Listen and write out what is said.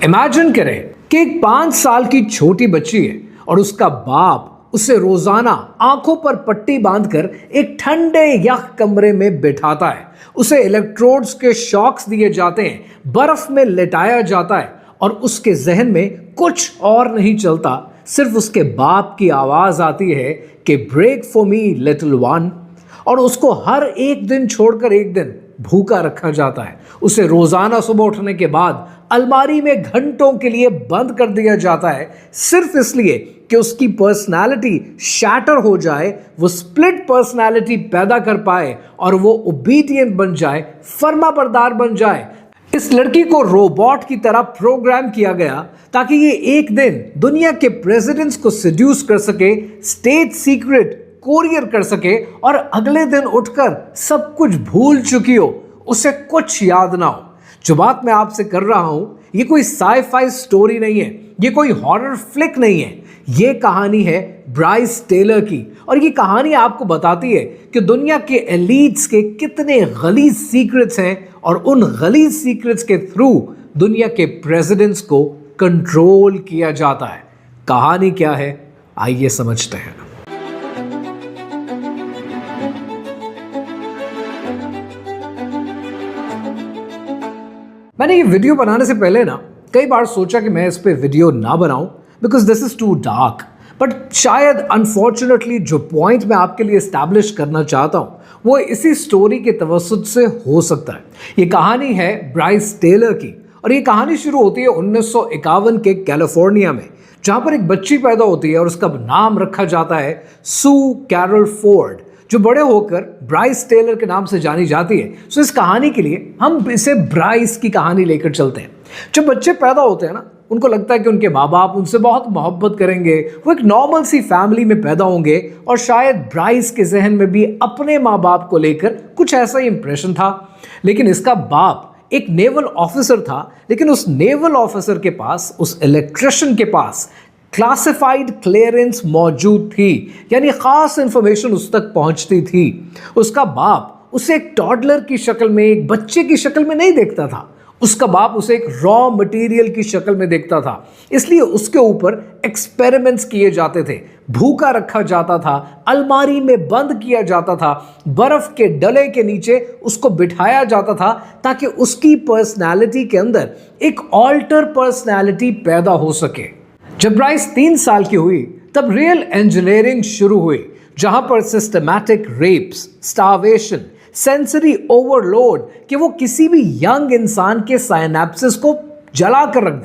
Imagine करें कि एक 5 साल की छोटी बच्ची है और उसका बाप उसे रोजाना आंखों पर पट्टी बांधकर एक ठंडे यख कमरे में बिठाता है। उसे इलेक्ट्रोड्स के शॉक्स दिए जाते हैं, बर्फ में लेटाया जाता है और उसके जहन में कुछ और नहीं चलता, सिर्फ उसके बाप की आवाज आती है कि break for me little one. और उसको हर एक दिन छोड़कर एक दिन भूखा रखा जाता है। उसे रोजाना सुबह उठने के बाद अलमारी में घंटों के लिए बंद कर दिया जाता है, सिर्फ इसलिए कि उसकी पर्सनालिटी शैटर हो जाए, वो स्प्लिट पर्सनालिटी पैदा कर पाए और वो ओबीडिएंट बन जाए, फर्माबरदार बन जाए। इस लड़की को रोबोट की तरह प्रोग्राम किया गया ताकि ये एक दिन दुनिया के प्रेसिडेंट्स को सेड्यूस कर सके, स्टेट सीक्रेट कोरियर कर सके और अगले दिन उठकर सब कुछ भूल चुकी हो, उसे कुछ याद ना हो। जो बात मैं आपसे कर रहा हूं, ये कोई साई-फाई स्टोरी नहीं है, ये कोई हॉरर फ्लिक नहीं है, ये कहानी है ब्राइस टेलर की। और ये कहानी आपको बताती है कि दुनिया के एलीट्स के कितने गलीज सीक्रेट्स हैं और उन गलीज सीक्रेट्स के थ्रू दुनिया के प्रेसिडेंट्स को कंट्रोल किया जाता है। कहानी क्या है, आइए समझते हैं। मैंने ये वीडियो बनाने से पहले ना कई बार सोचा कि मैं इस पे वीडियो ना बनाऊं because this is too dark, but शायद अनफॉर्चुनेटली जो पॉइंट मैं आपके लिए एस्टैब्लिश करना चाहता हूं वो इसी स्टोरी के तवस्सुत से हो सकता है। ये कहानी है ब्राइस टेलर की और ये कहानी शुरू होती है 1951 के कैलिफोर्निया में, जहां पर एक बच्ची पैदा होती है और उसका नाम रखा जाता है सू कैरल फोर्ड, जो बड़े होकर ब्राइस टेलर के नाम से जानी जाती है। सो इस कहानी के लिए हम इसे ब्राइस की कहानी लेकर चलते हैं। जब बच्चे पैदा होते हैं ना, उनको लगता है कि उनके माँ बाप उनसे बहुत मोहब्बत करेंगे, वो एक नॉर्मल सी फैमिली में पैदा होंगे और शायद ब्राइस के जहन में भी अपने माँ बाप को लेकर कुछ ऐसा ही इंप्रेशन था। लेकिन इसका बाप एक नेवल ऑफिसर था, लेकिन उस नेवल ऑफिसर के पास, उस इलेक्ट्रिशियन के पास क्लासिफाइड क्लियरेंस मौजूद थी, यानी खास इंफॉर्मेशन उस तक पहुंचती थी। उसका बाप उसे एक टॉडलर की शक्ल में, एक बच्चे की शक्ल में नहीं देखता था, उसका बाप उसे एक रॉ मटेरियल की शक्ल में देखता था। इसलिए उसके ऊपर एक्सपेरिमेंट्स किए जाते थे, भूखा रखा जाता था, अलमारी में बंद किया जाता था, बर्फ के डले के नीचे उसको बिठाया जाता था ताकि उसकी पर्सनैलिटी के अंदर एक ऑल्टर पर्सनैलिटी पैदा हो सके। जब ब्राइस 3 साल की हुई तब रियल इंजीनियरिंग शुरू हुई, जहां पर systematic rapes, starvation, sensory overload कि वो किसी भी यंग इंसान के साइनेप्सिस को जला कर रख दे।